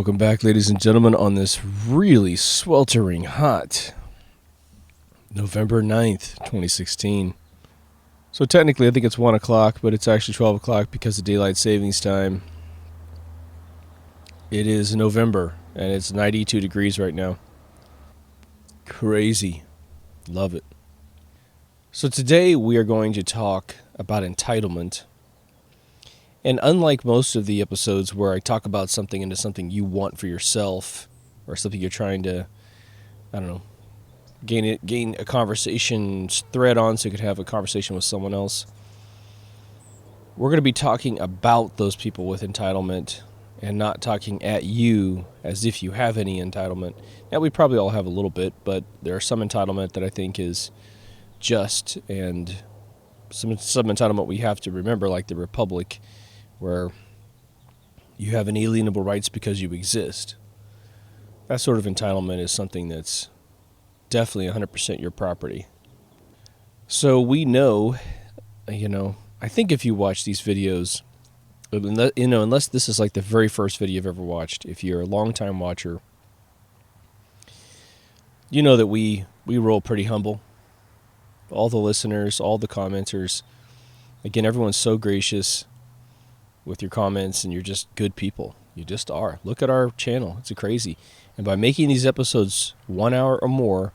Welcome back, ladies and gentlemen, on this really sweltering hot November 9th, 2016. So technically I think it's 1 o'clock, but it's actually 12 o'clock because of daylight savings time. It is November, and it's 92 degrees right now. Crazy. Love it. So today we are going to talk about entitlement. And unlike most of the episodes where I talk about something into something you want for yourself, or something you're trying to, gain a conversation thread on so you could have a conversation with someone else, we're going to be talking about those people with entitlement and not talking at you as if you have any entitlement. Now, we probably all have a little bit, but there are some entitlement that I think is just, and some entitlement we have to remember, like the Republic, where you have inalienable rights because you exist. That sort of entitlement is something that's definitely 100% your property. So we know, I think if you watch these videos, unless this is like the very first video you've ever watched, if you're a long-time watcher, you know that we roll pretty humble. All the listeners, all the commenters, again, everyone's so gracious with your comments, and you're just good people. You just are. Look at our channel. It's crazy. And by making these episodes 1 hour or more,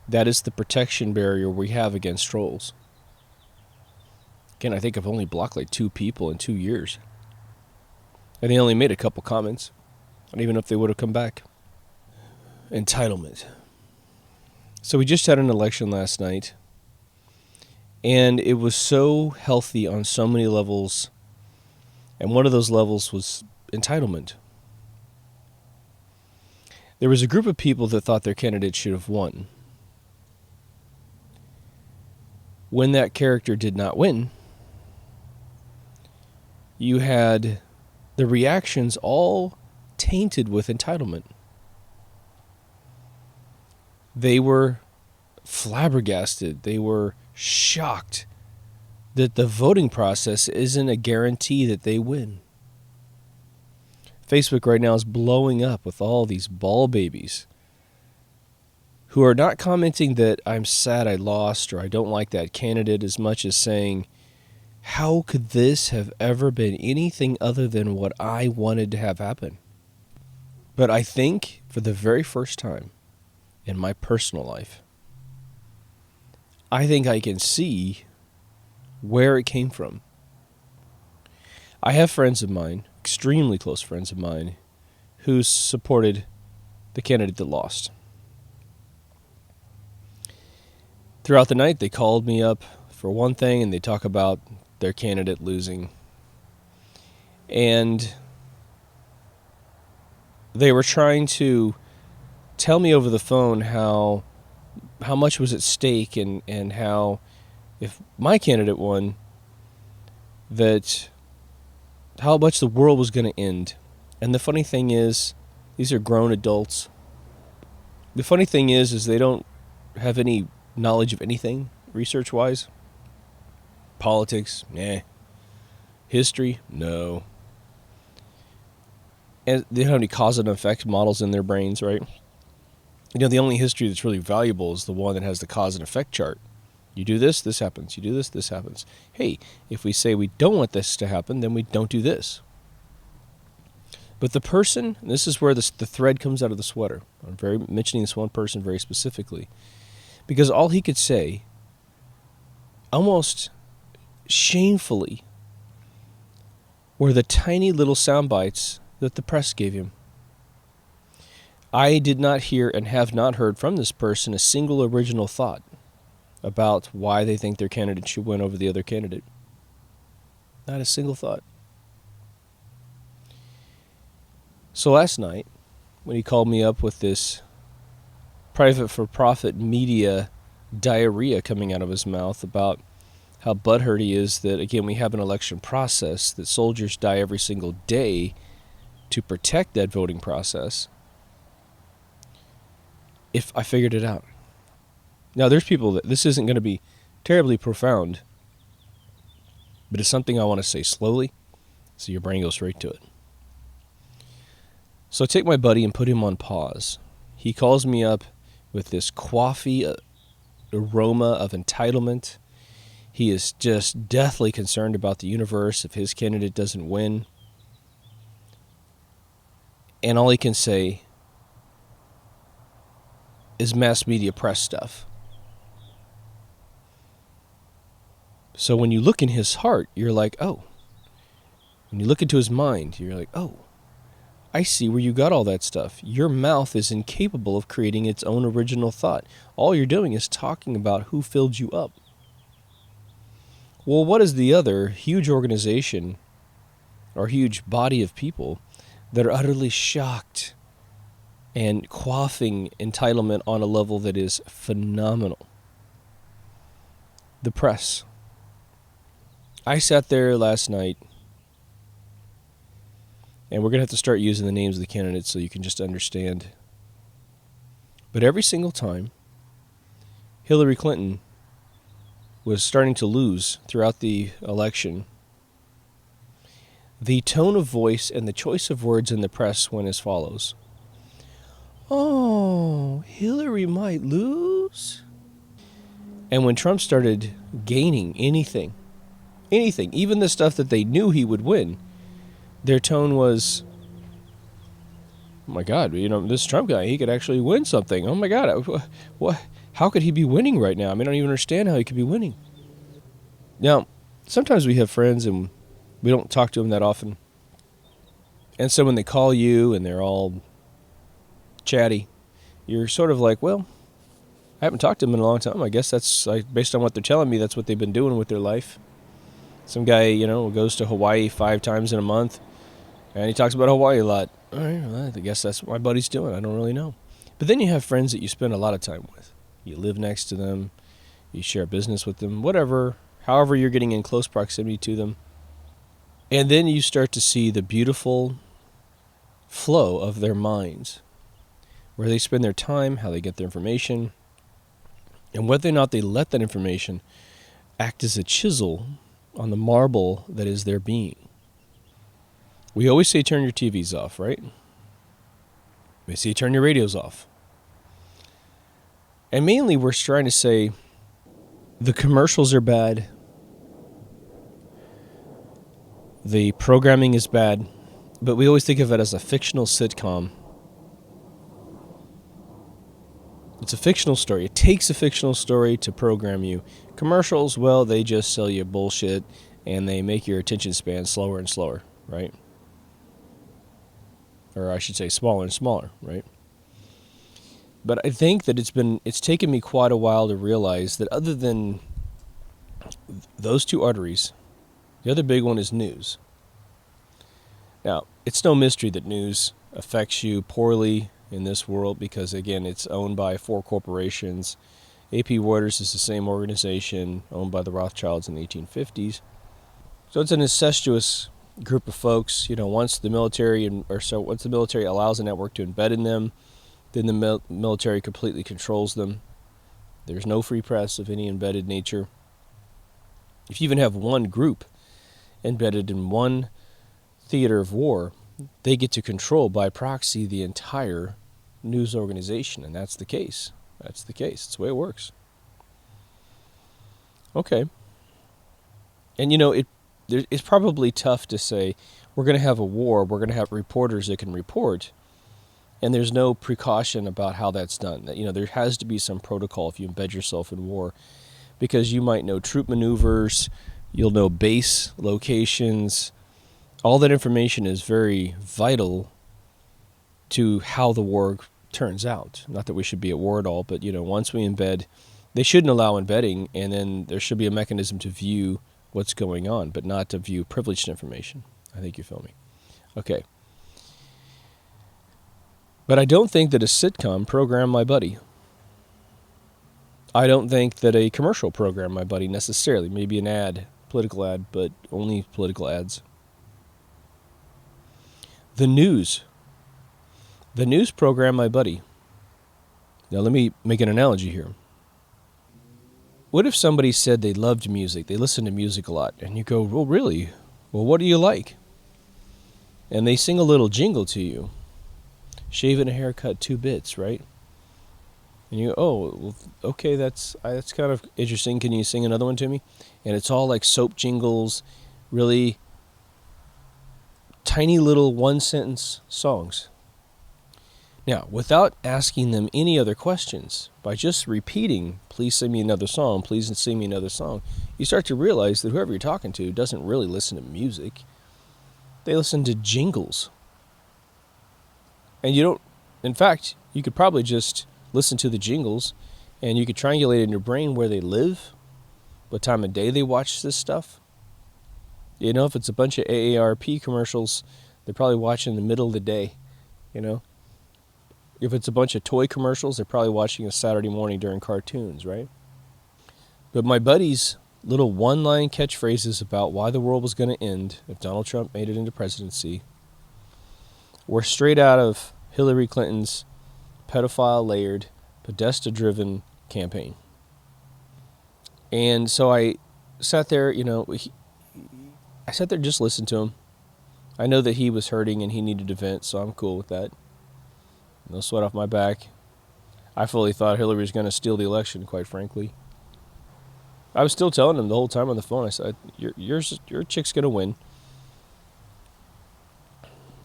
that is the protection barrier we have against trolls. Again, I think I've only blocked like 2 people in 2 years. And they only made a couple comments. I don't even know if they would have come back. Entitlement. So we just had an election last night, and it was so healthy on so many levels. And one of those levels was entitlement. There was a group of people that thought their candidate should have won. When that character did not win, you had the reactions all tainted with entitlement. They were flabbergasted. They were shocked that the voting process isn't a guarantee that they win. Facebook right now is blowing up with all these ball babies who are not commenting that I'm sad I lost or I don't like that candidate, as much as saying, how could this have ever been anything other than what I wanted to have happen? But I think for the very first time in my personal life, I think I can see where it came from. I have friends of mine, extremely close friends of mine, who supported the candidate that lost. Throughout the night, they called me up for one thing, and they talk about their candidate losing. And they were trying to tell me over the phone how much was at stake, and how if my candidate won, that how much the world was going to end. And the funny thing is, these are grown adults. The funny thing is they don't have any knowledge of anything research-wise. Politics, nah. History, no. And they don't have any cause and effect models in their brains, right? The only history that's really valuable is the one that has the cause and effect chart. You do this, this happens. You do this, this happens. Hey, if we say we don't want this to happen, then we don't do this. But the person, and this is where the thread comes out of the sweater. I'm mentioning this one person very specifically, because all he could say, almost shamefully, were the tiny little sound bites that the press gave him. I did not hear and have not heard from this person a single original thought about why they think their candidate should win over the other candidate. Not a single thought. So last night, when he called me up with this private for-profit media diarrhea coming out of his mouth about how butthurt he is that, again, we have an election process, that soldiers die every single day to protect that voting process, if I figured it out. Now, there's people that this isn't going to be terribly profound, but it's something I want to say slowly so your brain goes straight to it. So I take my buddy and put him on pause. He calls me up with this coffee aroma of entitlement. He is just deathly concerned about the universe if his candidate doesn't win. And all he can say is mass media press stuff. So when you look in his heart, you're like, oh. When you look into his mind, you're like, oh, I see where you got all that stuff. Your mouth is incapable of creating its own original thought. All you're doing is talking about who filled you up. Well, what is the other huge organization or huge body of people that are utterly shocked and quaffing entitlement on a level that is phenomenal? The press. I sat there last night, and we're going to have to start using the names of the candidates so you can just understand. But every single time Hillary Clinton was starting to lose throughout the election, the tone of voice and the choice of words in the press went as follows. Oh, Hillary might lose? And when Trump started gaining anything, even the stuff that they knew he would win, their tone was, oh my God, this Trump guy, he could actually win something. Oh my God, what? How could he be winning right now? I don't even understand how he could be winning. Now, sometimes we have friends and we don't talk to them that often. And so when they call you and they're all chatty, you're sort of like, well, I haven't talked to them in a long time. I guess that's, based on what they're telling me, that's what they've been doing with their life. Some guy, goes to Hawaii 5 times in a month, and he talks about Hawaii a lot. All right, well, I guess that's what my buddy's doing. I don't really know. But then you have friends that you spend a lot of time with. You live next to them. You share business with them, whatever, however you're getting in close proximity to them. And then you start to see the beautiful flow of their minds, where they spend their time, how they get their information, and whether or not they let that information act as a chisel on the marble that is their being. We always say turn your TVs off, right? We say turn your radios off. And mainly we're trying to say the commercials are bad, the programming is bad, but we always think of it as a fictional sitcom. It's a fictional story. It takes a fictional story to program you. Commercials, well, they just sell you bullshit, and they make your attention span slower and slower, right? Or I should say smaller and smaller, right? But I think that it's taken me quite a while to realize that other than those two arteries, the other big one is news. Now, it's no mystery that news affects you poorly in this world because, again, it's owned by 4 corporations. AP Reuters is the same organization owned by the Rothschilds in the 1850s. So it's an incestuous group of folks. Once the military allows a network to embed in them, then the military completely controls them. There's no free press of any embedded nature. If you even have one group embedded in one theater of war, they get to control by proxy the entire news organization, and that's the case. That's the way it works. Okay. And it's probably tough to say, we're going to have a war, we're going to have reporters that can report, and there's no precaution about how that's done. There has to be some protocol if you embed yourself in war, because you might know troop maneuvers, you'll know base locations. All that information is very vital to how the war turns out. Not that we should be at war at all, but once we embed, they shouldn't allow embedding, and then there should be a mechanism to view what's going on, but not to view privileged information. I think you feel me. Okay. But I don't think that a sitcom programmed my buddy. I don't think that a commercial programmed my buddy necessarily. Maybe an ad, political ad, but only political ads. The news programmed my buddy. Now let me make an analogy here. What if somebody said they loved music, they listened to music a lot, and you go, well, really? Well, what do you like? And they sing a little jingle to you. Shave and a haircut, 2 bits, right? And you go, oh, well, okay, that's kind of interesting. Can you sing another one to me? And it's all like soap jingles, really tiny little 1-sentence songs. Now, without asking them any other questions, by just repeating, please sing me another song, please sing me another song, you start to realize that whoever you're talking to doesn't really listen to music. They listen to jingles. And you don't, in fact, you could probably just listen to the jingles and you could triangulate in your brain where they live, what time of day they watch this stuff. You know, if it's a bunch of AARP commercials, they're probably watching in the middle of the day, you know. If it's a bunch of toy commercials, they're probably watching a Saturday morning during cartoons, right? But my buddy's little one-line catchphrases about why the world was going to end if Donald Trump made it into presidency were straight out of Hillary Clinton's pedophile-layered, Podesta-driven campaign. And so I sat there, you know, I sat there and just listened to him. I know that he was hurting and he needed to vent, so I'm cool with that. No sweat off my back. I fully thought Hillary was going to steal the election, quite frankly. I was still telling him the whole time on the phone, I said, your chick's going to win.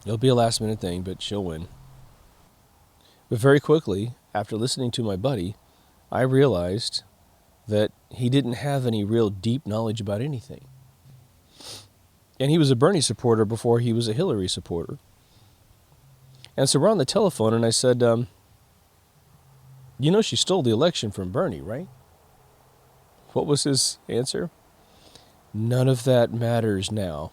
It'll be a last-minute thing, but she'll win. But very quickly, after listening to my buddy, I realized that he didn't have any real deep knowledge about anything. And he was a Bernie supporter before he was a Hillary supporter. And so we're on the telephone, and I said, you know she stole the election from Bernie, right? What was his answer? None of that matters now.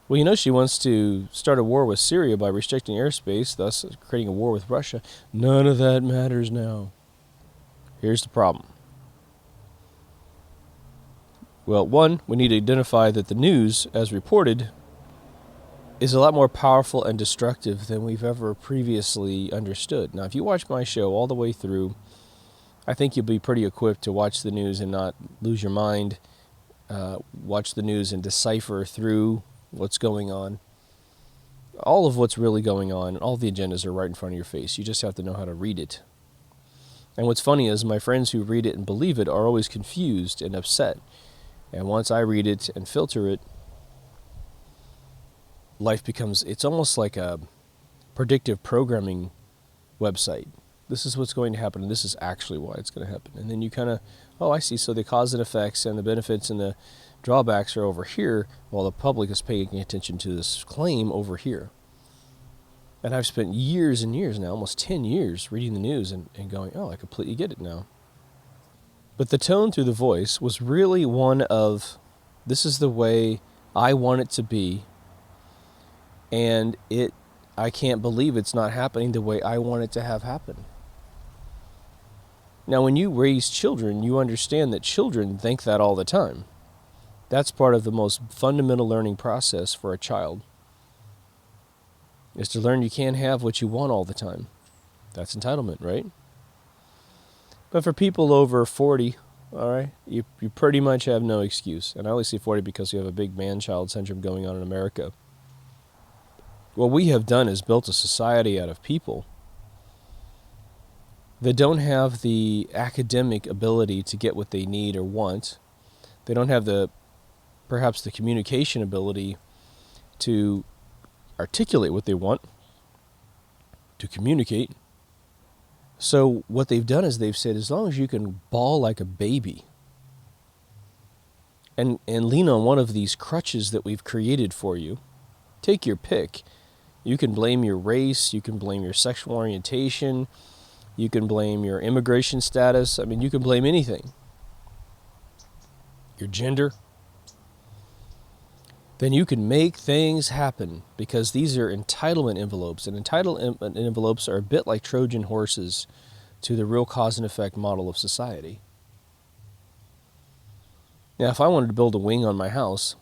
Well, you know she wants to start a war with Syria by restricting airspace, thus creating a war with Russia. None of that matters now. Here's the problem. Well, one, we need to identify that the news, as reported, is a lot more powerful and destructive than we've ever previously understood. Now, if you watch my show all the way through, I think you'll be pretty equipped to watch the news and not lose your mind, watch the news and decipher through what's going on. All of what's really going on, all the agendas are right in front of your face. You just have to know how to read it. And what's funny is my friends who read it and believe it are always confused and upset. And once I read it and filter it, life becomes, it's almost like a predictive programming website. This is what's going to happen, and this is actually why it's going to happen. And then you kind of, oh, I see, so the cause and effects and the benefits and the drawbacks are over here, while the public is paying attention to this claim over here. And I've spent years and years now, almost 10 years, reading the news and going, oh, I completely get it now. But the tone through the voice was really one of, this is the way I want it to be, and I can't believe it's not happening the way I want it to have happen. Now, when you raise children, you understand that children think that all the time. That's part of the most fundamental learning process for a child, is to learn you can't have what you want all the time. That's entitlement, right? But for people over 40, all right, you pretty much have no excuse. And I only say 40 because you have a big man-child syndrome going on in America. What we have done is built a society out of people that don't have the academic ability to get what they need or want. They don't have perhaps the communication ability to articulate what they want, to communicate. So what they've done is they've said, as long as you can bawl like a baby and lean on one of these crutches that we've created for you, take your pick. You can blame your race, you can blame your sexual orientation, you can blame your immigration status. I mean, you can blame anything. Your gender. Then you can make things happen, because these are entitlement envelopes. And entitlement envelopes are a bit like Trojan horses to the real cause and effect model of society. Now, if I wanted to build a wing on my house,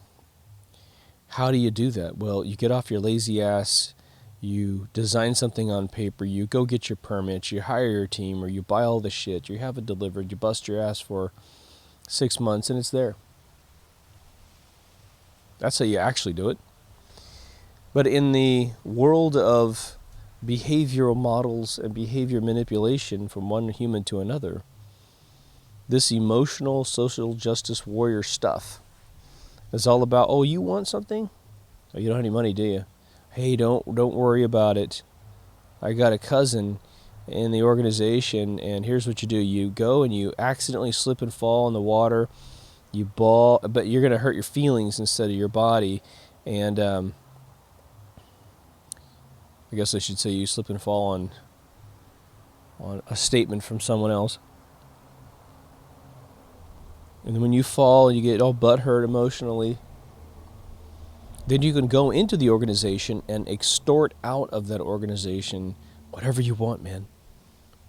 how do you do that? Well, you get off your lazy ass, you design something on paper, you go get your permits, you hire your team, or you buy all the shit, you have it delivered, you bust your ass for 6 months, and it's there. That's how you actually do it. But in the world of behavioral models and behavior manipulation from one human to another, this emotional social justice warrior stuff is all about, oh, you want something? Oh, you don't have any money, do you? Hey, don't worry about it. I got a cousin in the organization, and here's what you do. You go and you accidentally slip and fall in the water. You bawl, but you're going to hurt your feelings instead of your body. And I guess I should say you slip and fall on a statement from someone else. And then when you fall and you get all butthurt emotionally, then you can go into the organization and extort out of that organization whatever you want, man.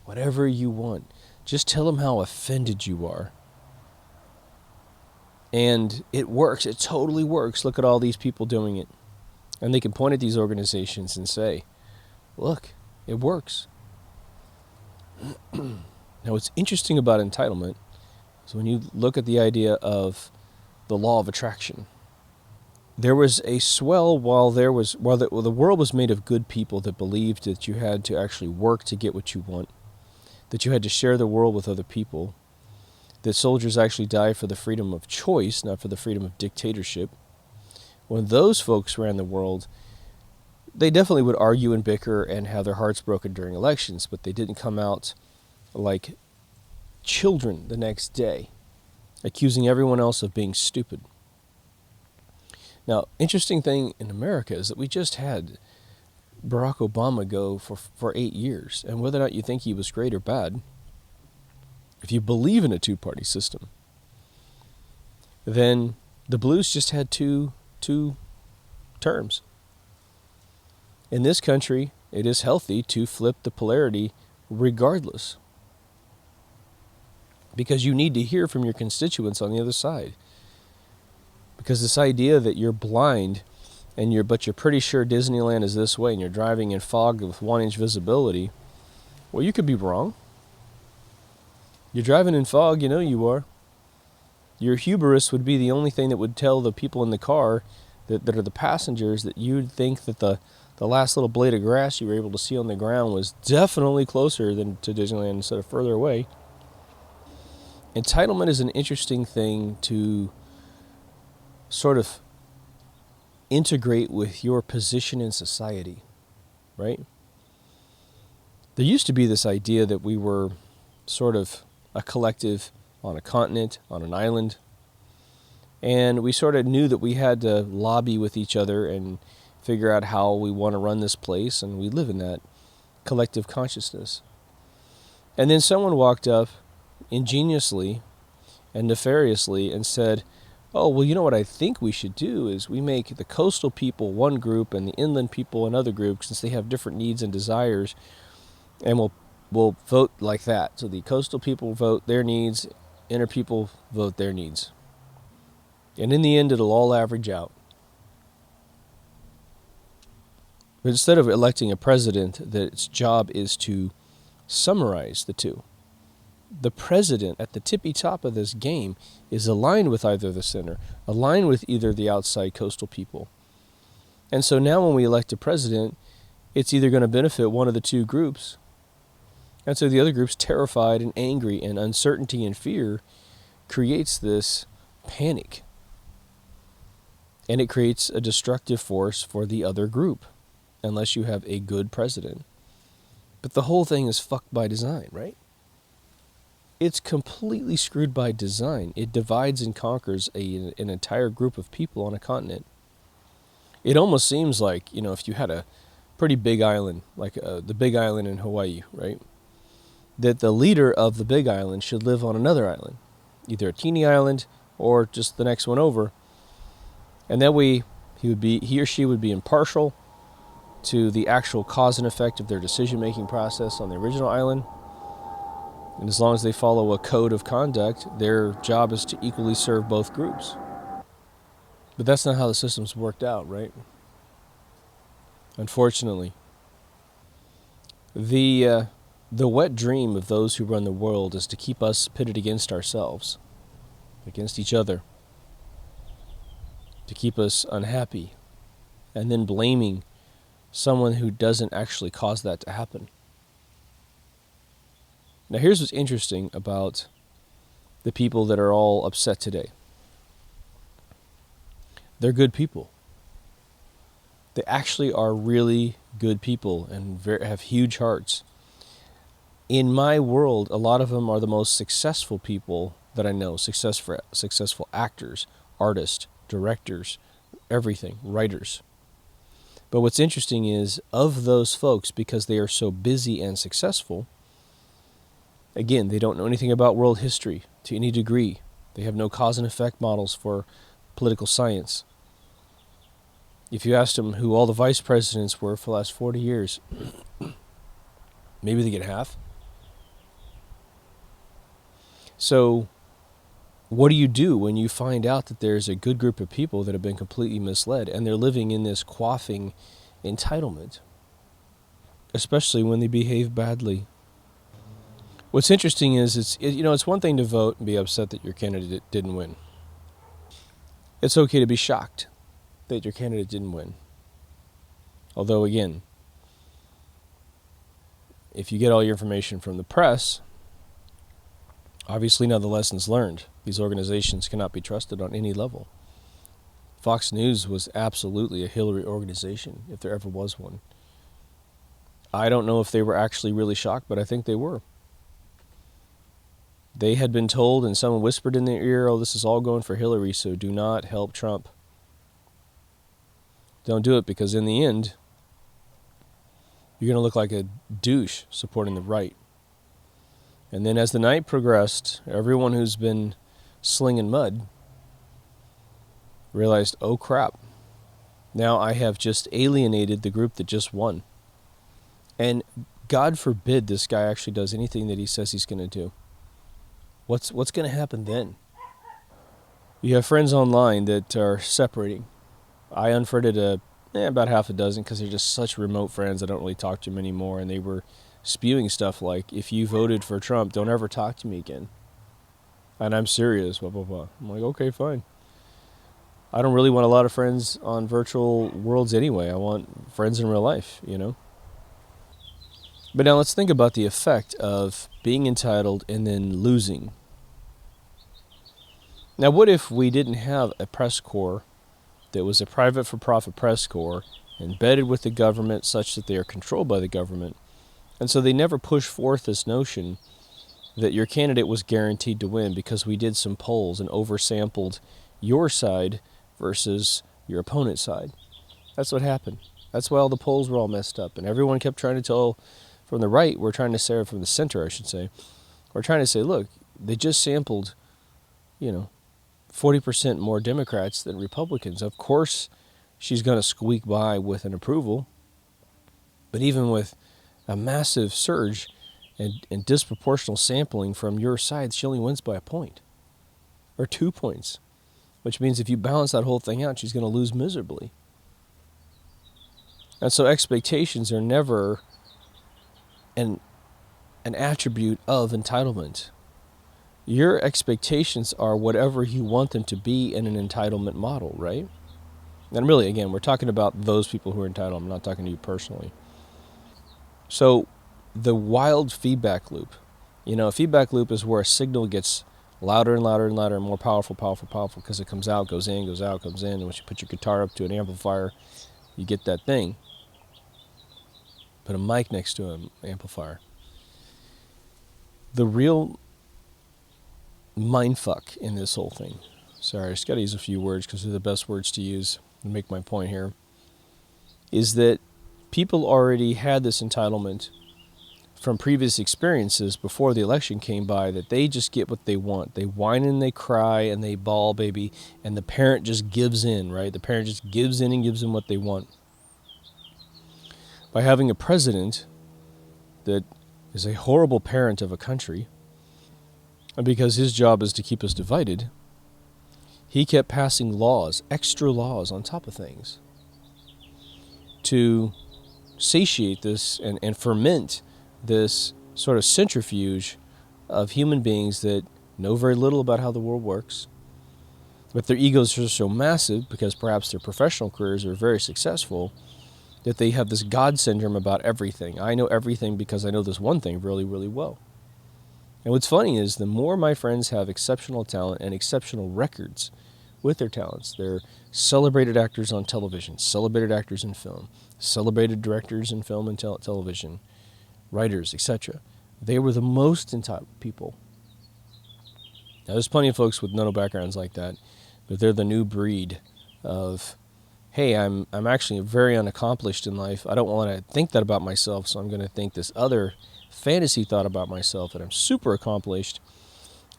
Whatever you want. Just tell them how offended you are. And it works. It totally works. Look at all these people doing it. And they can point at these organizations and say, look, it works. Now, what's interesting about entitlement is when you look at the idea of the law of attraction. There was a swell while the world was made of good people that believed that you had to actually work to get what you want, that you had to share the world with other people, that soldiers actually die for the freedom of choice, not for the freedom of dictatorship. When those folks ran the world, they definitely would argue and bicker and have their hearts broken during elections, but they didn't come out like children the next day, accusing everyone else of being stupid. Now, interesting thing in America is that we just had Barack Obama go for 8 years, and whether or not you think he was great or bad, if you believe in a two-party system, then the blues just had two terms. In this country, it is healthy to flip the polarity regardless, because you need to hear from your constituents on the other side. Because this idea that you're blind but you're pretty sure Disneyland is this way and you're driving in fog with 1-inch visibility, well, you could be wrong. You're driving in fog, you know you are. Your hubris would be the only thing that would tell the people in the car that are the passengers that you'd think that the last little blade of grass you were able to see on the ground was definitely closer than to Disneyland instead of further away. Entitlement is an interesting thing to sort of integrate with your position in society, right? There used to be this idea that we were sort of a collective on a continent, on an island, and we sort of knew that we had to lobby with each other and figure out how we want to run this place, and we live in that collective consciousness. And then someone walked up ingeniously and nefariously and said, oh, well, you know what I think we should do is we make the coastal people one group and the inland people another group, since they have different needs and desires, and we'll vote like that. So the coastal people vote their needs, inner people vote their needs. And in the end, it'll all average out. But instead of electing a president that's job is to summarize the two, the president at the tippy top of this game is aligned with either the center, aligned with either the outside coastal people. And so now when we elect a president, it's either going to benefit one of the two groups. And so the other group's terrified and angry, and uncertainty and fear creates this panic. And it creates a destructive force for the other group, unless you have a good president. But the whole thing is fucked by design, right? It's completely screwed by design. It divides and conquers an entire group of people on a continent. It almost seems like, if you had a pretty big island, like the big island in Hawaii, right? That the leader of the big island should live on another island, either a teeny island or just the next one over. And that way he or she would be impartial to the actual cause and effect of their decision-making process on the original island. And as long as they follow a code of conduct, their job is to equally serve both groups. But that's not how the system's worked out, right? Unfortunately. The wet dream of those who run the world is to keep us pitted against ourselves, against each other, to keep us unhappy, and then blaming someone who doesn't actually cause that to happen. Now, here's what's interesting about the people that are all upset today. They're good people. They actually are really good people and have huge hearts. In my world, a lot of them are the most successful people that I know. Successful actors, artists, directors, everything, writers. But what's interesting is, of those folks, because they are so busy and successful, again, they don't know anything about world history to any degree. They have no cause and effect models for political science. If you asked them who all the vice presidents were for the last 40 years, maybe they get half. So what do you do when you find out that there's a good group of people that have been completely misled and they're living in this quaffing entitlement, especially when they behave badly? What's interesting is it's one thing to vote and be upset that your candidate didn't win. It's okay to be shocked that your candidate didn't win. Although, again, if you get all your information from the press, obviously now the lesson's learned. These organizations cannot be trusted on any level. Fox News was absolutely a Hillary organization, if there ever was one. I don't know if they were actually really shocked, but I think they were. They had been told, and someone whispered in their ear, oh, this is all going for Hillary, so do not help Trump. Don't do it, because in the end, you're going to look like a douche supporting the right. And then as the night progressed, everyone who's been slinging mud realized, oh crap, now I have just alienated the group that just won. And God forbid this guy actually does anything that he says he's going to do. What's going to happen then? You have friends online that are separating. I unfriended about half a dozen because they're just such remote friends. I don't really talk to them anymore. And they were spewing stuff like, if you voted for Trump, don't ever talk to me again. And I'm serious, blah, blah, blah. I'm like, okay, fine. I don't really want a lot of friends on virtual worlds anyway. I want friends in real life, you know? But now let's think about the effect of being entitled and then losing. Now, what if we didn't have a press corps that was a private for-profit press corps embedded with the government such that they are controlled by the government, and so they never push forth this notion that your candidate was guaranteed to win because we did some polls and oversampled your side versus your opponent's side? That's what happened. That's why all the polls were all messed up, and everyone kept trying to tell from the right, we're trying to say, from the center, I should say, we're trying to say, look, they just sampled, 40% more Democrats than Republicans. Of course, she's going to squeak by with an approval. But even with a massive surge and disproportional sampling from your side, she only wins by a point or 2 points, which means if you balance that whole thing out, she's going to lose miserably. And so expectations are never an attribute of entitlement. Your expectations are whatever you want them to be in an entitlement model, right? And really, again, we're talking about those people who are entitled. I'm not talking to you personally. So the wild feedback loop. A feedback loop is where a signal gets louder and louder and louder and more powerful because it comes out, goes in, goes out, comes in. And once you put your guitar up to an amplifier, you get that thing. Put a mic next to an amplifier. The real mindfuck in this whole thing. Sorry, I just got to use a few words because they're the best words to use to make my point here. Is that people already had this entitlement from previous experiences before the election came by, that they just get what they want. They whine and they cry and they bawl, baby, and the parent just gives in, right? The parent just gives in and gives them what they want. By having a president that is a horrible parent of a country, and because his job is to keep us divided, he kept passing laws, extra laws on top of things, to satiate this and ferment this sort of centrifuge of human beings that know very little about how the world works, But their egos are so massive because perhaps their professional careers are very successful that they have this God syndrome about everything. I know everything because I know this one thing really, really well. And what's funny is the more my friends have exceptional talent and exceptional records with their talents, they're celebrated actors on television, celebrated actors in film, celebrated directors in film and television, writers, etc. They were the most entitled people. Now, there's plenty of folks with no backgrounds like that, but they're the new breed of, hey, I'm actually very unaccomplished in life. I don't want to think that about myself, so I'm going to think this other fantasy thought about myself that I'm super accomplished,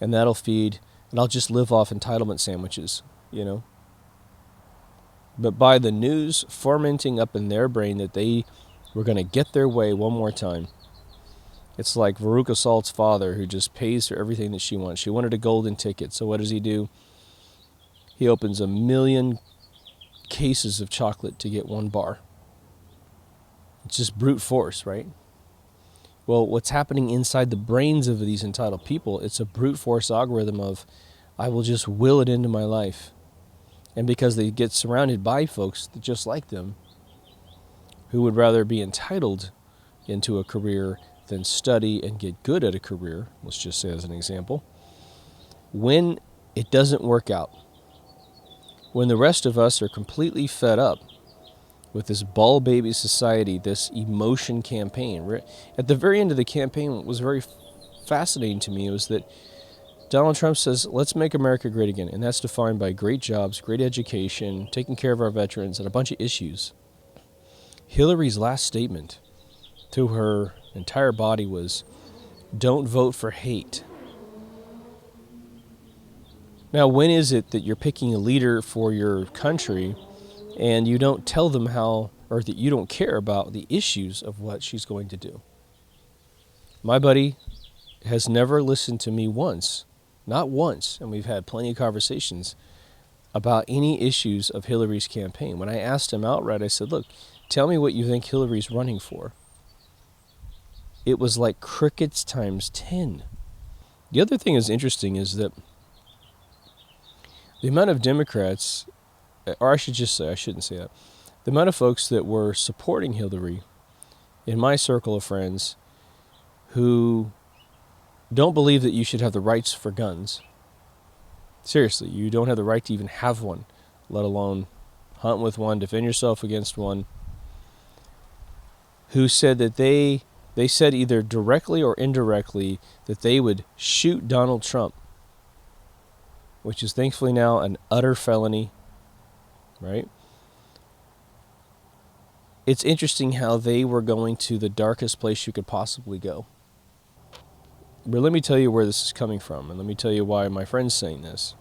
and that'll feed, and I'll just live off entitlement sandwiches, you know. But by the news fermenting up in their brain that they were going to get their way one more time, it's like Veruca Salt's father who just pays for everything that she wants. She wanted a golden ticket, so what does he do? He opens 1 million cases of chocolate to get 1 bar. It's just brute force, right? Well, what's happening inside the brains of these entitled people, it's a brute force algorithm of, I will just will it into my life. And because they get surrounded by folks that just like them, who would rather be entitled into a career than study and get good at a career, let's just say as an example, when it doesn't work out, when the rest of us are completely fed up with this ball baby society, this emotion campaign. At the very end of the campaign, what was very fascinating to me was that Donald Trump says, let's make America great again. And that's defined by great jobs, great education, taking care of our veterans, and a bunch of issues. Hillary's last statement to her entire body was, don't vote for hate. Now, when is it that you're picking a leader for your country and you don't tell them how, or that you don't care about the issues of what she's going to do? My buddy has never listened to me once, not once, and we've had plenty of conversations about any issues of Hillary's campaign. When I asked him outright, I said, look, tell me what you think Hillary's running for. It was like crickets times 10. The other thing that's interesting is that the amount of Democrats, or I shouldn't say that, the amount of folks that were supporting Hillary in my circle of friends who don't believe that you should have the rights for guns. Seriously, you don't have the right to even have one, let alone hunt with one, defend yourself against one, who said that they said either directly or indirectly that they would shoot Donald Trump, which is thankfully now an utter felony, right? It's interesting how they were going to the darkest place you could possibly go. But let me tell you where this is coming from, and let me tell you why my friend's saying this.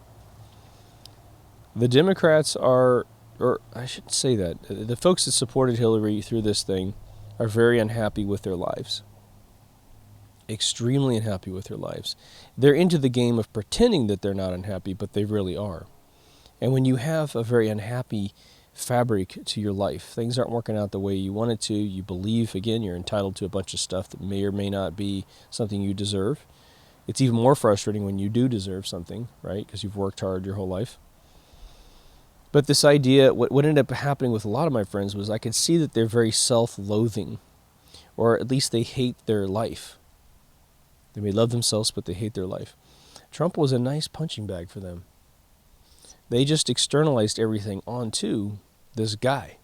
The Democrats are, or I shouldn't say that, the folks that supported Hillary through this thing are very unhappy with their lives. Extremely unhappy with their lives. They're into the game of pretending that they're not unhappy, but they really are. And when you have a very unhappy fabric to your life, things aren't working out the way you want it to, you believe, again, you're entitled to a bunch of stuff that may or may not be something you deserve. It's even more frustrating when you do deserve something, right? Because you've worked hard your whole life. But this idea, what ended up happening with a lot of my friends was I could see that they're very self-loathing, or at least they hate their life. They may love themselves, but they hate their life. Trump was a nice punching bag for them. They just externalized everything onto this guy.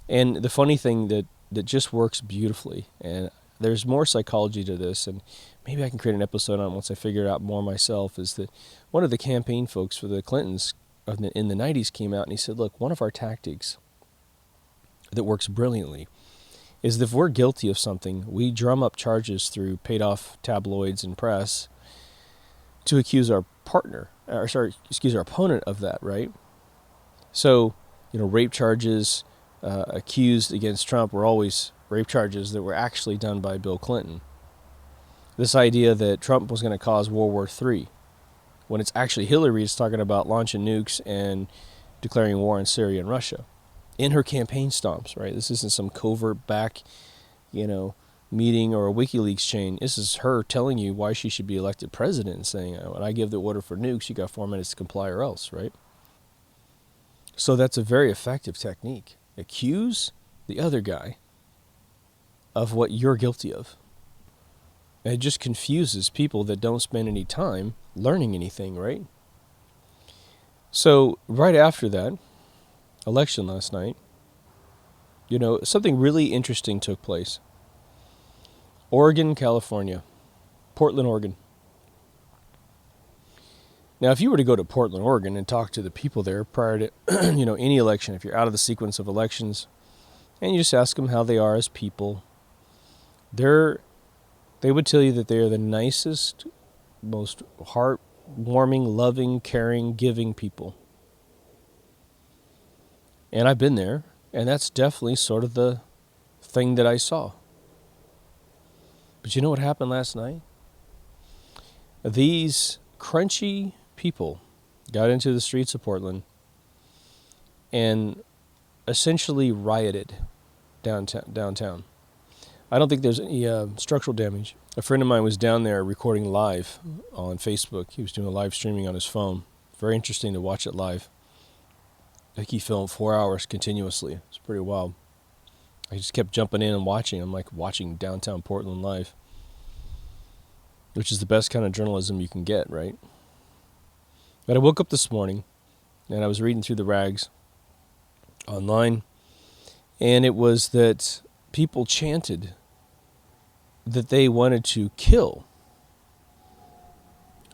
And the funny thing that just works beautifully, and there's more psychology to this, and maybe I can create an episode on it once I figure it out more myself, is that one of the campaign folks for the Clintons in the 90s came out and he said, look, one of our tactics that works brilliantly is that if we're guilty of something, we drum up charges through paid-off tabloids and press to accuse our opponent of that, right? So, rape charges accused against Trump were always rape charges that were actually done by Bill Clinton. This idea that Trump was going to cause World War III, when it's actually Hillary is talking about launching nukes and declaring war on Syria and Russia in her campaign stomps, right? This isn't some covert back, meeting or a WikiLeaks chain. This is her telling you why she should be elected president and saying, when I give the order for nukes, you got 4 minutes to comply or else, right? So that's a very effective technique. Accuse the other guy of what you're guilty of. And it just confuses people that don't spend any time learning anything, right? So right after that election last night, something really interesting took place. Oregon, California. Portland, Oregon. Now, if you were to go to Portland, Oregon and talk to the people there prior to, any election, if you're out of the sequence of elections, and you just ask them how they are as people, they would tell you that they are the nicest, most heartwarming, loving, caring, giving people. And I've been there, and that's definitely sort of the thing that I saw. But you know what happened last night? These crunchy people got into the streets of Portland and essentially rioted downtown. I don't think there's any structural damage. A friend of mine was down there recording live on Facebook. He was doing a live streaming on his phone. Very interesting to watch it live. I think he filmed 4 hours continuously. It's pretty wild. I just kept jumping in and watching. I'm like watching downtown Portland live, which is the best kind of journalism you can get, right? But I woke up this morning, and I was reading through the rags online, and it was that people chanted that they wanted to kill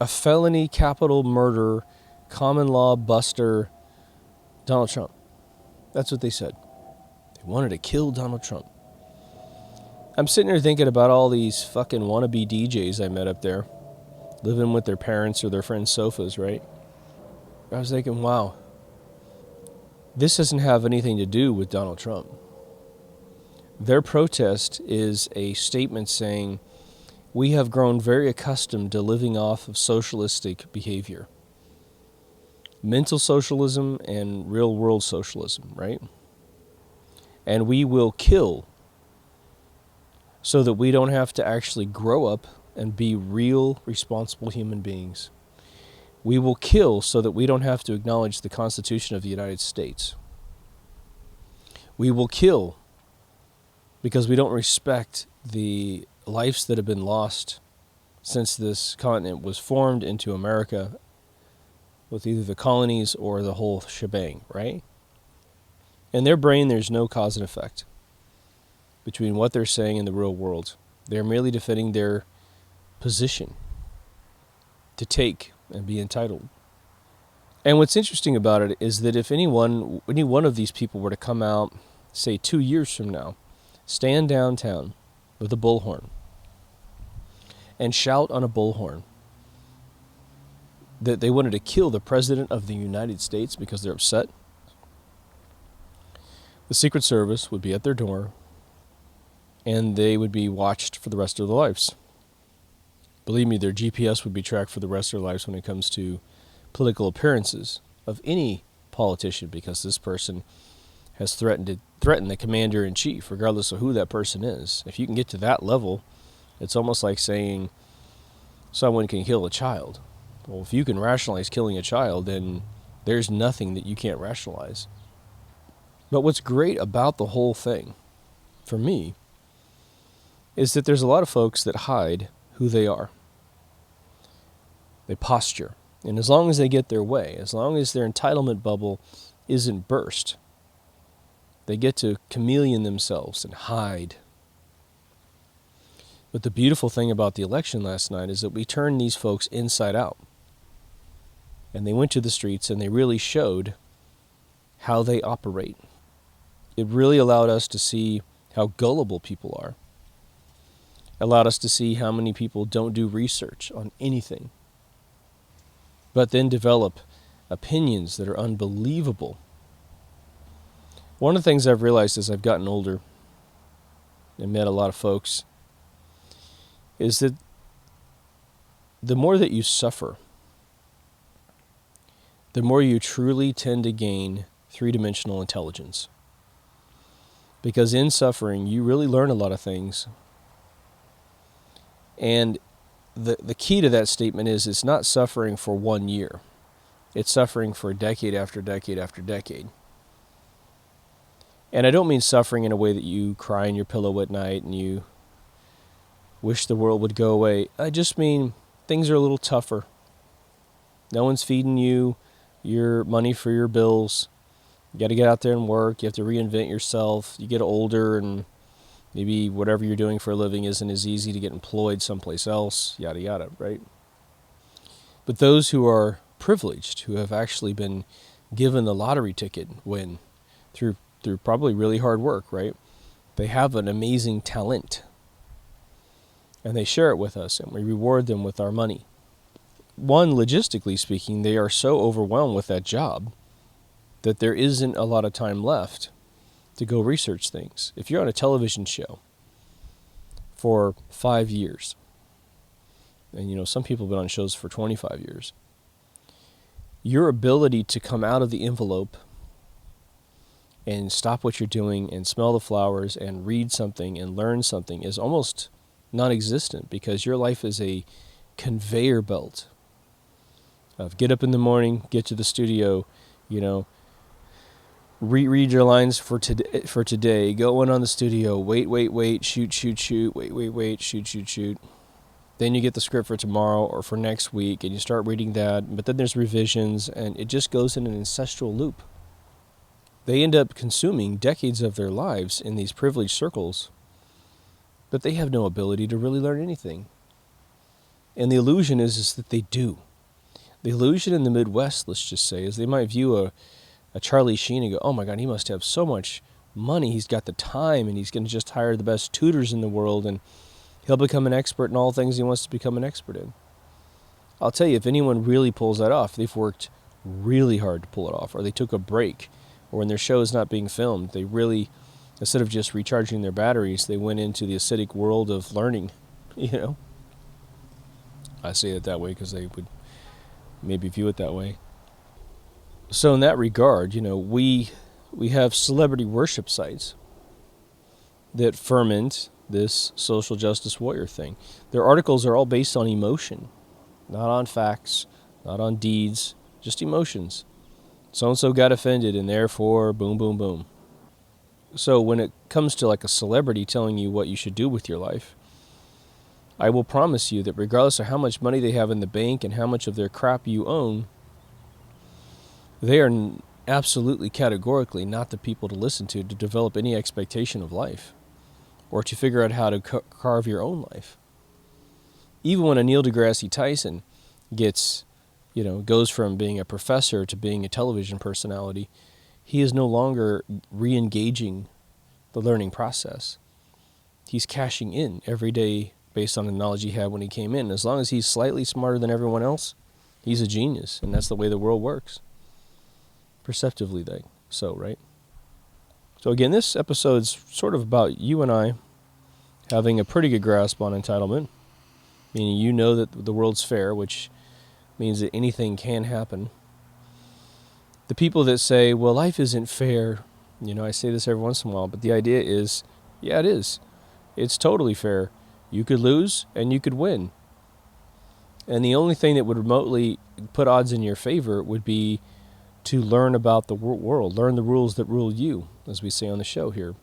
a felony capital murder, common law buster, Donald Trump. That's what they said. They wanted to kill Donald Trump. I'm sitting there thinking about all these fucking wannabe DJs I met up there, living with their parents or their friends' sofas, right? I was thinking, wow, this doesn't have anything to do with Donald Trump. Their protest is a statement saying, we have grown very accustomed to living off of socialistic behavior. Mental socialism and real world socialism, right? And we will kill so that we don't have to actually grow up and be real, responsible human beings. We will kill so that we don't have to acknowledge the Constitution of the United States. We will kill because we don't respect the lives that have been lost since this continent was formed into America with either the colonies or the whole shebang, right? In their brain, there's no cause and effect between what they're saying and the real world. They're merely defending their position to take and be entitled. And what's interesting about it is that if any one of these people were to come out, say 2 years from now, stand downtown with a bullhorn and shout on a bullhorn that they wanted to kill the President of the United States because they're upset, the Secret Service would be at their door and they would be watched for the rest of their lives. Believe me, their GPS would be tracked for the rest of their lives when it comes to political appearances of any politician, because this person has threatened the commander-in-chief, regardless of who that person is. If you can get to that level, it's almost like saying someone can kill a child. Well, if you can rationalize killing a child, then there's nothing that you can't rationalize. But what's great about the whole thing, for me, is that there's a lot of folks that hide who they are. They posture. And as long as they get their way, as long as their entitlement bubble isn't burst, they get to chameleon themselves and hide. But the beautiful thing about the election last night is that we turned these folks inside out. And they went to the streets and they really showed how they operate. It really allowed us to see how gullible people are. Allowed us to see how many people don't do research on anything, but then develop opinions that are unbelievable. One of the things I've realized as I've gotten older and met a lot of folks is that the more that you suffer, the more you truly tend to gain three-dimensional intelligence. Because in suffering, you really learn a lot of things And the key to that statement is it's not suffering for 1 year. It's suffering for decade after decade after decade. And I don't mean suffering in a way that you cry in your pillow at night and you wish the world would go away. I just mean things are a little tougher. No one's feeding you your money for your bills. You got to get out there and work. You have to reinvent yourself. You get older and maybe whatever you're doing for a living isn't as easy to get employed someplace else, yada yada, right? But those who are privileged, who have actually been given the lottery ticket win through probably really hard work, right? They have an amazing talent. And they share it with us, and we reward them with our money. One, logistically speaking, they are so overwhelmed with that job that there isn't a lot of time left to go research things. If you're on a television show for 5 years, and some people have been on shows for 25 years, your ability to come out of the envelope and stop what you're doing and smell the flowers and read something and learn something is almost non-existent, because your life is a conveyor belt of get up in the morning, get to the studio, read your lines for today, go in on the studio, wait, shoot, wait, shoot. Then you get the script for tomorrow or for next week, and you start reading that, but then there's revisions, and it just goes in an ancestral loop. They end up consuming decades of their lives in these privileged circles, but they have no ability to really learn anything. And the illusion is that they do. The illusion in the Midwest, let's just say, is they might view a Charlie Sheen and go, oh my God, he must have so much money. He's got the time, and he's going to just hire the best tutors in the world, and he'll become an expert in all things he wants to become an expert in. I'll tell you, if anyone really pulls that off, they've worked really hard to pull it off, or they took a break, or when their show is not being filmed, they really, instead of just recharging their batteries, they went into the acidic world of learning, I say it that way because they would maybe view it that way. So in that regard, we have celebrity worship sites that ferment this social justice warrior thing. Their articles are all based on emotion, not on facts, not on deeds, just emotions. So-and-so got offended, and therefore, boom, boom, boom. So when it comes to like a celebrity telling you what you should do with your life, I will promise you that regardless of how much money they have in the bank and how much of their crap you own, they are absolutely categorically not the people to listen to develop any expectation of life or to figure out how to carve your own life. Even when a Neil deGrasse Tyson goes from being a professor to being a television personality, he is no longer re-engaging the learning process. He's cashing in every day based on the knowledge he had when he came in. As long as he's slightly smarter than everyone else, he's a genius, and that's the way the world works. Perceptively, right? So again, this episode's sort of about you and I having a pretty good grasp on entitlement, meaning that the world's fair, which means that anything can happen. The people that say, well, life isn't fair, I say this every once in a while, but the idea is, yeah, it is. It's totally fair. You could lose and you could win. And the only thing that would remotely put odds in your favor would be to learn about the world, learn the rules that rule you, as we say on the show here.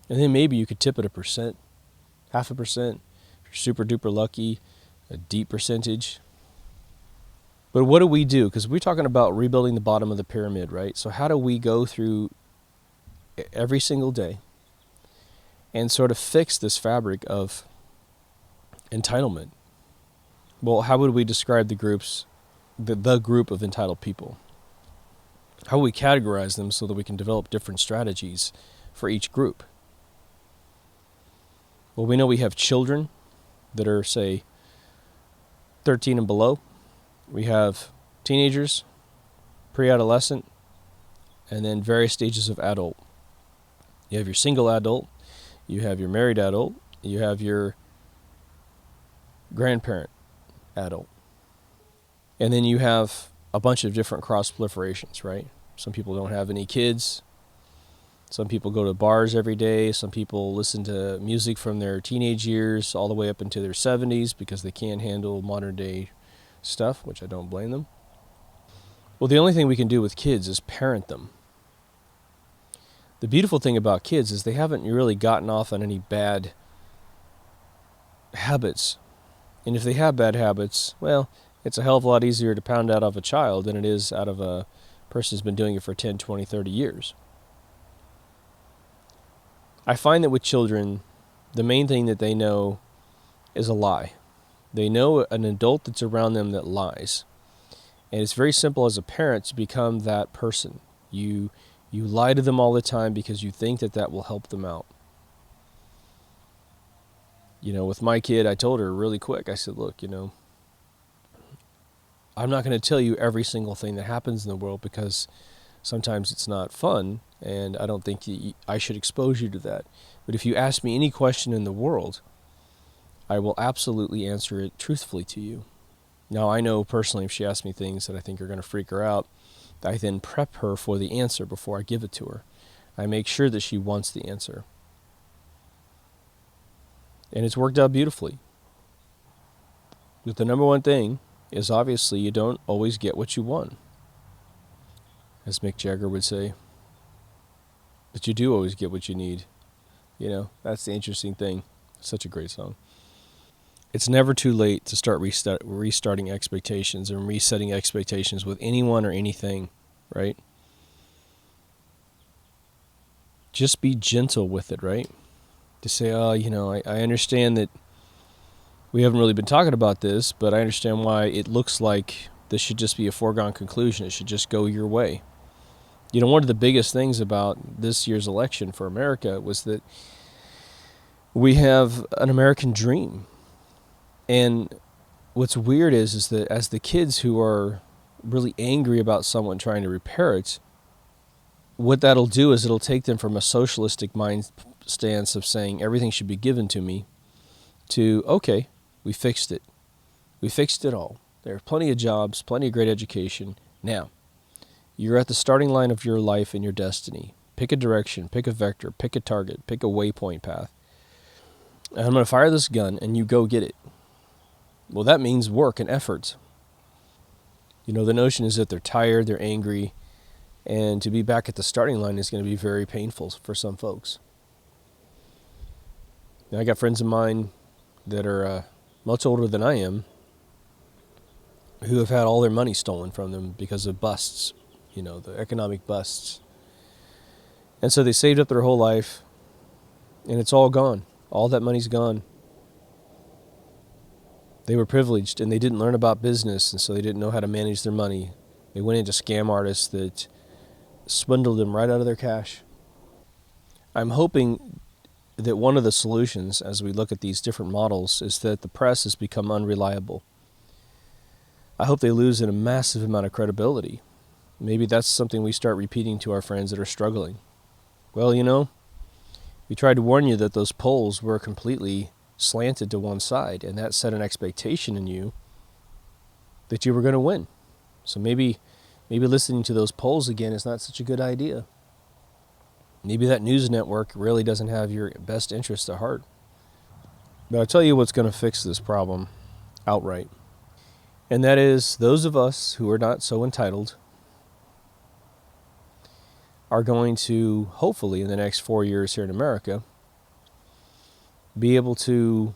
And then maybe you could tip it 1%, 0.5%, if you're super duper lucky, a deep percentage. But what do we do? Because we're talking about rebuilding the bottom of the pyramid, right? So how do we go through every single day and sort of fix this fabric of entitlement? Well, how would we describe the group of entitled people? How would we categorize them so that we can develop different strategies for each group? Well, we know we have children that are, say, 13 and below. We have teenagers, pre-adolescent, and then various stages of adult. You have your single adult, you have your married adult, you have your grandparent adult. And then you have a bunch of different cross proliferations, right? Some people don't have any kids. Some people go to bars every day. Some people listen to music from their teenage years all the way up into their 70s because they can't handle modern day stuff, which I don't blame them. Well, the only thing we can do with kids is parent them. The beautiful thing about kids is they haven't really gotten off on any bad habits. And if they have bad habits, well, it's a hell of a lot easier to pound out of a child than it is out of a person who's been doing it for 10, 20, 30 years. I find that with children, the main thing that they know is a lie. They know an adult that's around them that lies. And it's very simple as a parent to become that person. You lie to them all the time because you think that that will help them out. With my kid, I told her really quick, I said, look, I'm not going to tell you every single thing that happens in the world because sometimes it's not fun, and I don't think I should expose you to that. But if you ask me any question in the world, I will absolutely answer it truthfully to you. Now, I know personally if she asks me things that I think are going to freak her out, I then prep her for the answer before I give it to her. I make sure that she wants the answer. And it's worked out beautifully. But the number one thing is obviously you don't always get what you want, as Mick Jagger would say. But you do always get what you need. That's the interesting thing. Such a great song. It's never too late to start restarting expectations and resetting expectations with anyone or anything, right? Just be gentle with it, right? To say, I understand that we haven't really been talking about this, but I understand why it looks like this should just be a foregone conclusion. It should just go your way. One of the biggest things about this year's election for America was that we have an American dream. And what's weird is that as the kids who are really angry about someone trying to repair it, what that'll do is it'll take them from a socialistic mind stance of saying everything should be given to me to, okay, we fixed it. We fixed it all. There are plenty of jobs, plenty of great education. Now, you're at the starting line of your life and your destiny. Pick a direction, pick a vector, pick a target, pick a waypoint path. And I'm going to fire this gun and you go get it. Well, that means work and effort. The notion is that they're tired, they're angry, and to be back at the starting line is going to be very painful for some folks. Now, I got friends of mine that are much older than I am who have had all their money stolen from them because of busts, the economic busts. And so they saved up their whole life, and it's all gone. All that money's gone. They were privileged, and they didn't learn about business, and so they didn't know how to manage their money. They went into scam artists that swindled them right out of their cash. I'm hoping that one of the solutions, as we look at these different models, is that the press has become unreliable. I hope they lose in a massive amount of credibility. Maybe that's something we start repeating to our friends that are struggling. Well, we tried to warn you that those polls were completely slanted to one side, and that set an expectation in you that you were going to win. So maybe listening to those polls again is not such a good idea. Maybe that news network really doesn't have your best interests at heart. But I'll tell you what's going to fix this problem outright. And that is those of us who are not so entitled are going to, hopefully in the next 4 years here in America, be able to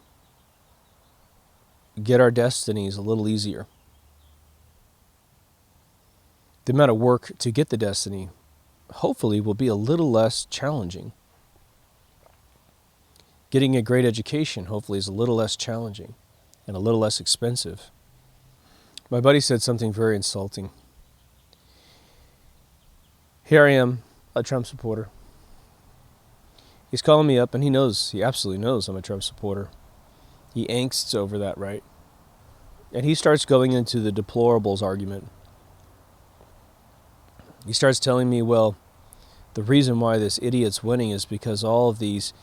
get our destinies a little easier. The amount of work to get the destiny, hopefully, will be a little less challenging. Getting a great education, hopefully, is a little less challenging and a little less expensive. My buddy said something very insulting. Here I am, a Trump supporter. He's calling me up, and he absolutely knows I'm a Trump supporter. He angsts over that, right? And he starts going into the deplorables argument. He starts telling me, well, the reason why this idiot's winning is because all of these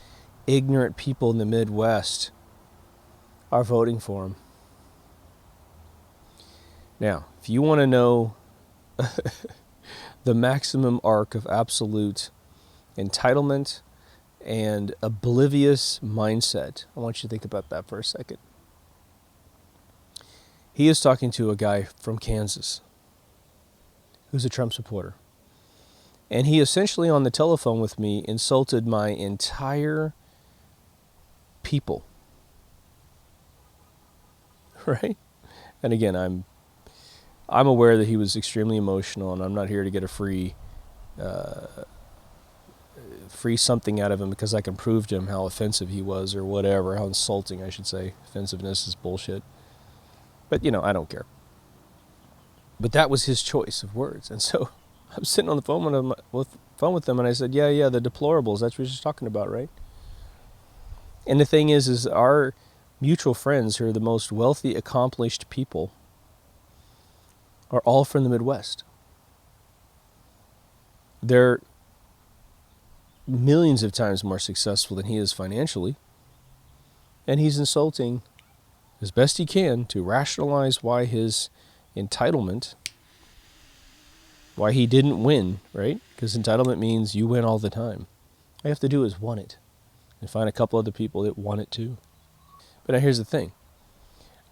ignorant people in the Midwest are voting for him. Now, if you want to know the maximum arc of absolute entitlement, and oblivious mindset. I want you to think about that for a second. He is talking to a guy from Kansas who's a Trump supporter. And he essentially on the telephone with me insulted my entire people. Right? And again, I'm aware that he was extremely emotional, and I'm not here to get a free something out of him because I can prove to him how offensive he was or whatever, how insulting I should say. Offensiveness is bullshit. But, I don't care. But that was his choice of words. And so I'm sitting on the phone with them, and I said, yeah, the deplorables, that's what you're talking about, right? And the thing is our mutual friends who are the most wealthy, accomplished people are all from the Midwest. They're millions of times more successful than he is financially. And he's insulting as best he can to rationalize why his entitlement, why he didn't win, right? Because entitlement means you win all the time. All you have to do is want it and find a couple other people that want it too. But now here's the thing.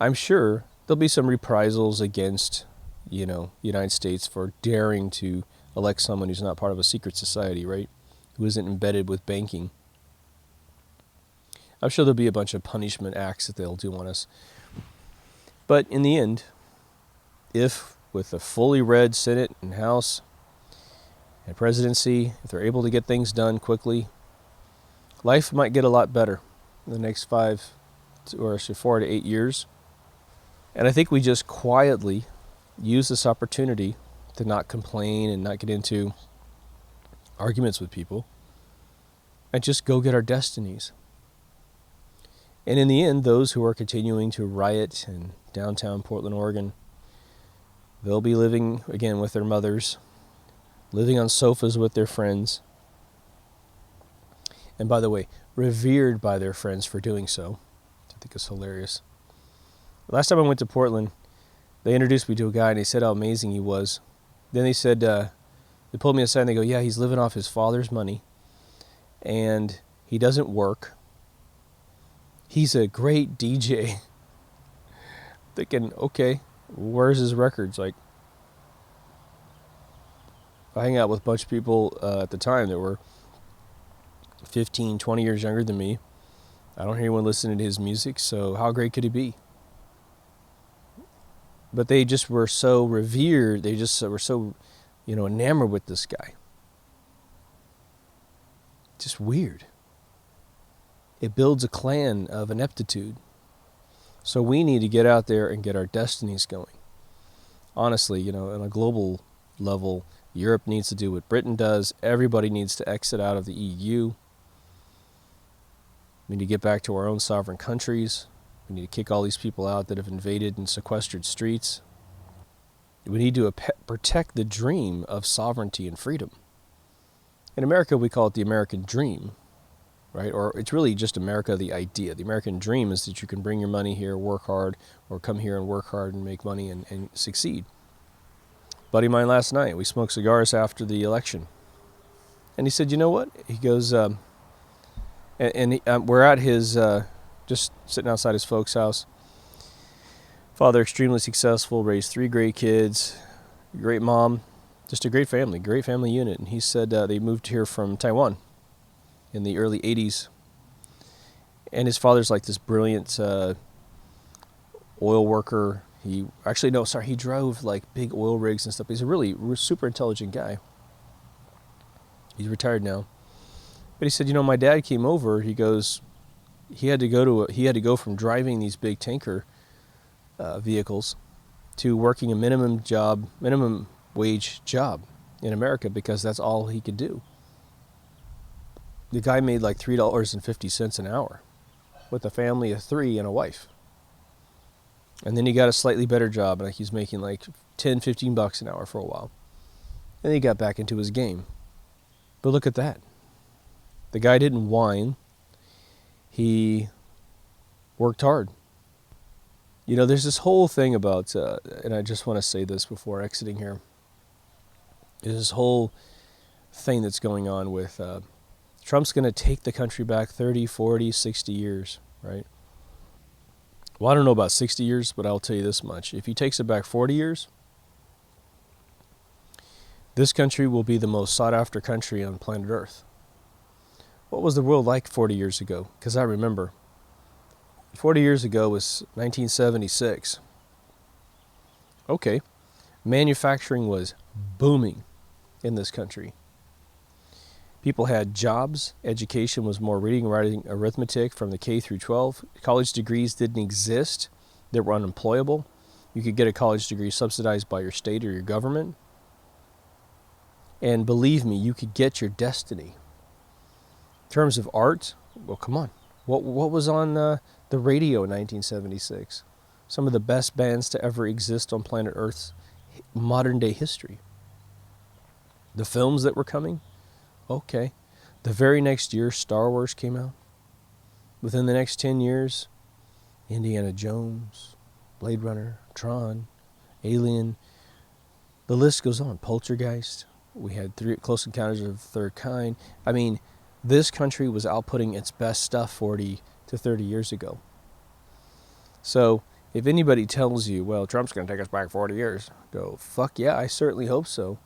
I'm sure there'll be some reprisals against, the United States for daring to elect someone who's not part of a secret society, right? Who isn't embedded with banking. I'm sure there'll be a bunch of punishment acts that they'll do on us. But in the end, if with a fully red Senate and House and presidency, if they're able to get things done quickly, life might get a lot better in the next 4 to 8 years. And I think we just quietly use this opportunity to not complain and not get into arguments with people and just go get our destinies. And in the end, those who are continuing to riot in downtown Portland, Oregon, they'll be living, again, with their mothers, living on sofas with their friends. And by the way, revered by their friends for doing so. I think it's hilarious. Last time I went to Portland, they introduced me to a guy, and he said how amazing he was. Then they said, they pulled me aside, and they go, yeah, he's living off his father's money, and he doesn't work. He's a great DJ. Thinking, okay, where's his records? Like, I hang out with a bunch of people at the time that were 15, 20 years younger than me. I don't hear anyone listening to his music, so how great could he be? But they just were so revered. They just were so, enamored with this guy. Just weird. It builds a clan of ineptitude. So we need to get out there and get our destinies going. Honestly, on a global level, Europe needs to do what Britain does. Everybody needs to exit out of the EU. We need to get back to our own sovereign countries. We need to kick all these people out that have invaded and sequestered streets. We need to protect the dream of sovereignty and freedom. In America, we call it the American dream, right? Or it's really just America, the idea. The American dream is that you can bring your money here, work hard, or come here and work hard and make money and succeed. Buddy of mine last night, we smoked cigars after the election. And he said, you know what? He goes, we're at his, just sitting outside his folks' house. Father, extremely successful, raised 3 great kids, great mom, just a great family unit. And he said they moved here from Taiwan in the early 80s. And his father's like this brilliant oil worker. He drove like big oil rigs and stuff. He's a really super intelligent guy. He's retired now. But he said, my dad came over. He goes, he had to go from driving these big tanker vehicles to working a minimum wage job in America because that's all he could do. The guy made like $3.50 an hour with a family of 3 and a wife. And then he got a slightly better job, and he's making like $10-15 an hour for a while. And then he got back into his game. But look at that. The guy didn't whine. He worked hard. There's this whole thing about, and I just want to say this before exiting here. There's this whole thing that's going on with Trump's going to take the country back 30, 40, 60 years, right? Well, I don't know about 60 years, but I'll tell you this much. If he takes it back 40 years, this country will be the most sought-after country on planet Earth. What was the world like 40 years ago? Because I remember. 40 years ago was 1976. Okay. Manufacturing was booming in this country. People had jobs. Education was more reading, writing, arithmetic from the K through 12. College degrees didn't exist. They were unemployable. You could get a college degree subsidized by your state or your government. And believe me, you could get your destiny. In terms of art, well, come on. What was on the radio in 1976? Some of the best bands to ever exist on planet Earth's modern day history. The films that were coming, okay. The very next year, Star Wars came out. Within the next 10 years, Indiana Jones, Blade Runner, Tron, Alien, the list goes on. Poltergeist. We had Close Encounters of the Third Kind. I mean, this country was outputting its best stuff 40 to 30 years ago. So, if anybody tells you, well, Trump's going to take us back 40 years, go, fuck yeah, I certainly hope so.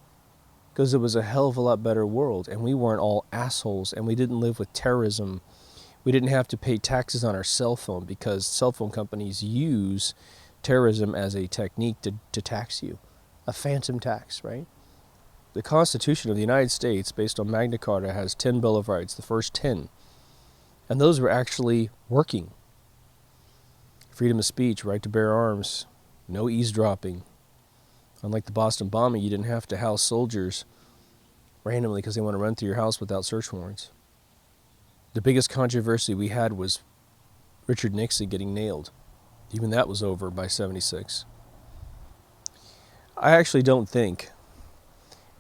Because it was a hell of a lot better world, and we weren't all assholes, and we didn't live with terrorism. We didn't have to pay taxes on our cell phone, because cell phone companies use terrorism as a technique to tax you. A phantom tax, right? The Constitution of the United States, based on Magna Carta, has 10 Bill of Rights, the first 10. And those were actually working. Freedom of speech, right to bear arms, no eavesdropping. Unlike the Boston bombing, you didn't have to house soldiers randomly because they want to run through your house without search warrants. The biggest controversy we had was Richard Nixon getting nailed. Even that was over by 76. I actually don't think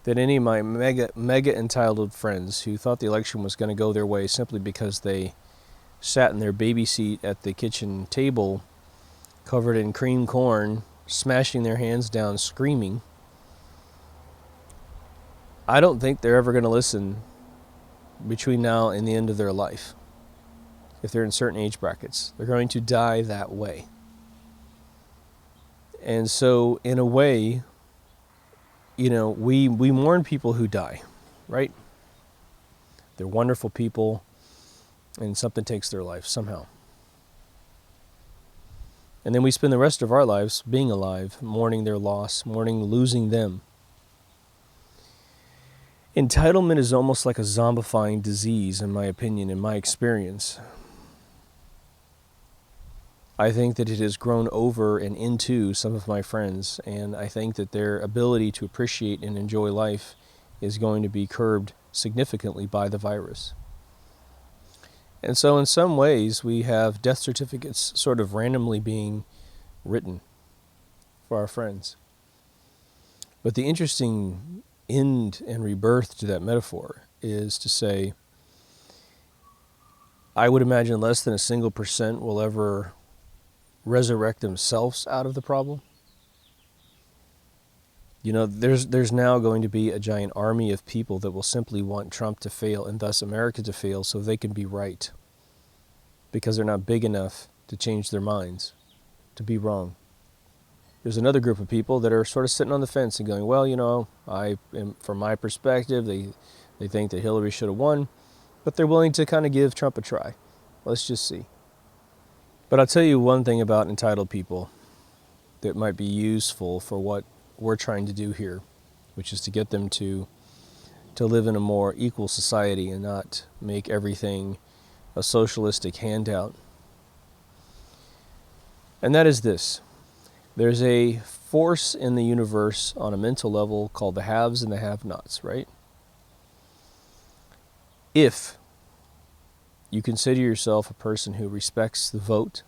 that any of my mega entitled friends who thought the election was going to go their way simply because they sat in their baby seat at the kitchen table covered in cream corn, smashing their hands down, screaming, I don't think they're ever going to listen between now and the end of their life. If they're in certain age brackets, they're going to die that way. And so, in a way, you know, we mourn people who die, right? They're wonderful people, and something takes their life somehow. And then we spend the rest of our lives being alive, mourning their loss, mourning losing them. Entitlement is almost like a zombifying disease, in my opinion, in my experience. I think that it has grown over and into some of my friends, and I think that their ability to appreciate and enjoy life is going to be curbed significantly by the virus. And so in some ways, we have death certificates sort of randomly being written for our friends. But the interesting end and rebirth to that metaphor is to say, I would imagine less than a single % will ever resurrect themselves out of the problem. You know, there's now going to be a giant army of people that will simply want Trump to fail and thus America to fail so they can be right. Because they're not big enough to change their minds, to be wrong. There's another group of people that are sort of sitting on the fence and going, well, you know, from my perspective, they think that Hillary should have won, but they're willing to kind of give Trump a try. Let's just see. But I'll tell you one thing about entitled people that might be useful for what we're trying to do here, which is to get them to live in a more equal society and not make everything a socialistic handout. And that is this. There's a force in the universe on a mental level called the haves and the have-nots, right? If you consider yourself a person who respects the vote,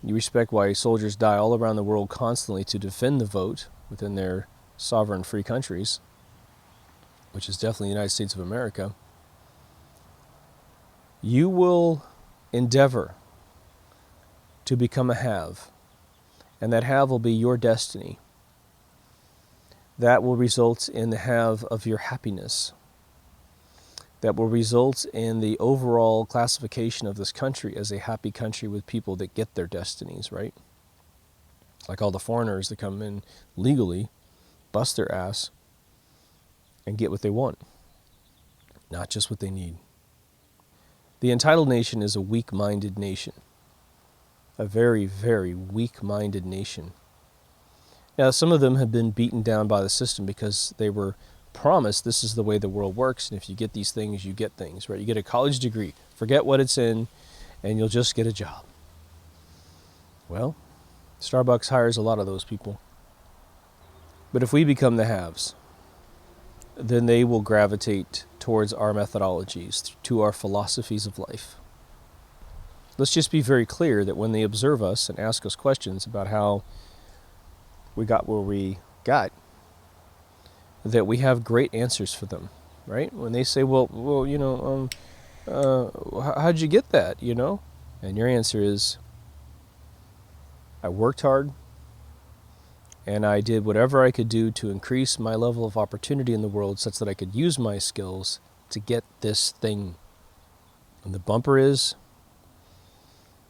you respect why soldiers die all around the world constantly to defend the vote within their sovereign free countries, which is definitely the United States of America, you will endeavor to become a have, and that have will be your destiny. That will result in the have of your happiness. that will result in the overall classification of this country as a happy country with people that get their destinies, right? Like all the foreigners that come in legally, bust their ass, and get what they want, not just what they need. The entitled nation is a weak-minded nation, a very, very weak-minded nation. Now, some of them have been beaten down by the system because they were promised this is the way the world works, and if you get these things, you get things, right? You get a college degree, forget what it's in, and you'll just get a job. Well, Starbucks hires a lot of those people. But if we become the haves, then they will gravitate towards our methodologies, to our philosophies of life. Let's just be very clear that when they observe us and ask us questions about how we got where we got, that we have great answers for them, right? When they say, well, how'd you get that, And your answer is, I worked hard, and I did whatever I could do to increase my level of opportunity in the world such that I could use my skills to get this thing. And the bumper is,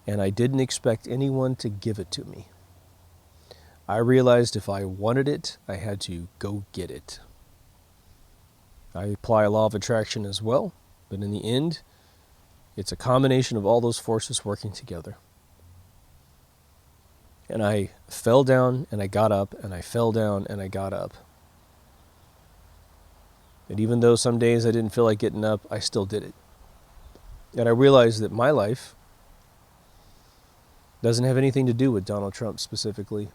and I didn't expect anyone to give it to me. I realized if I wanted it, I had to go get it. I apply a law of attraction as well, but in the end, it's a combination of all those forces working together. And I fell down and I got up, and I fell down and I got up. And even though some days I didn't feel like getting up, I still did it. And I realized that my life doesn't have anything to do with Donald Trump specifically.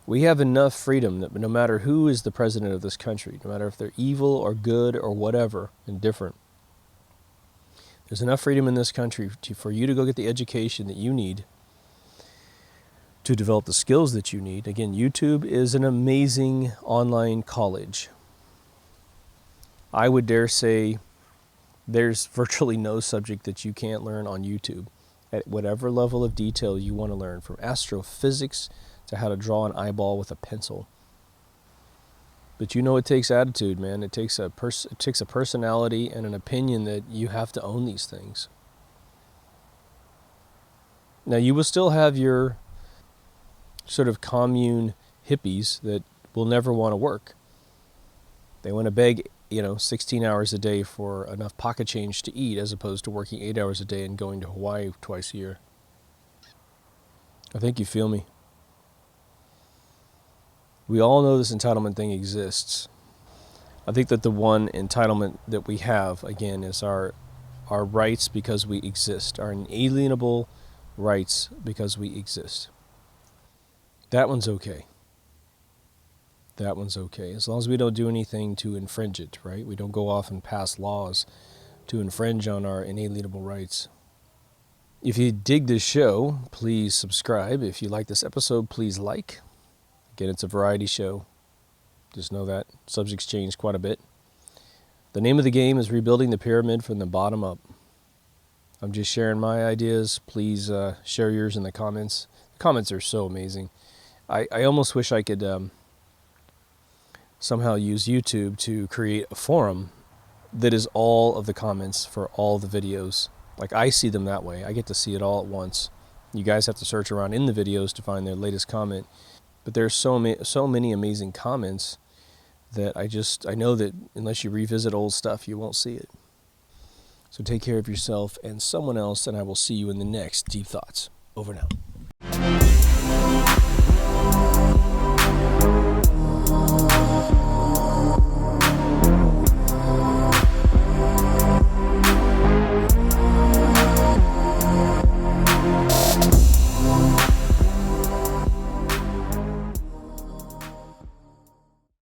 We have enough freedom that no matter who is the president of this country, no matter if they're evil or good or whatever, indifferent, there's enough freedom in this country for you to go get the education that you need to develop the skills that you need. Again, YouTube is an amazing online college. I would dare say there's virtually no subject that you can't learn on YouTube at whatever level of detail you want to learn, from astrophysics to how to draw an eyeball with a pencil. But it takes attitude, man. It takes a personality and an opinion that you have to own these things. Now, you will still have your sort of commune hippies that will never want to work. They want to beg, 16 hours a day for enough pocket change to eat, as opposed to working 8 hours a day and going to Hawaii twice a year. I think you feel me. We all know this entitlement thing exists. I think that the one entitlement that we have, again, is our rights because we exist, our inalienable rights because we exist. That one's okay. That one's okay. As long as we don't do anything to infringe it, right? We don't go off and pass laws to infringe on our inalienable rights. If you dig this show, please subscribe. If you like this episode, please like. Again, it's a variety show. Just know that. Subjects change quite a bit. The name of the game is rebuilding the pyramid from the bottom up. I'm just sharing my ideas. Please share yours in the comments. The comments are so amazing. I almost wish I could somehow use YouTube to create a forum that is all of the comments for all the videos. Like, I see them that way. I get to see it all at once. You guys have to search around in the videos to find their latest comment. But there's so many amazing comments that I know that unless you revisit old stuff, you won't see it. So take care of yourself and someone else, and I will see you in the next Deep Thoughts. Over now.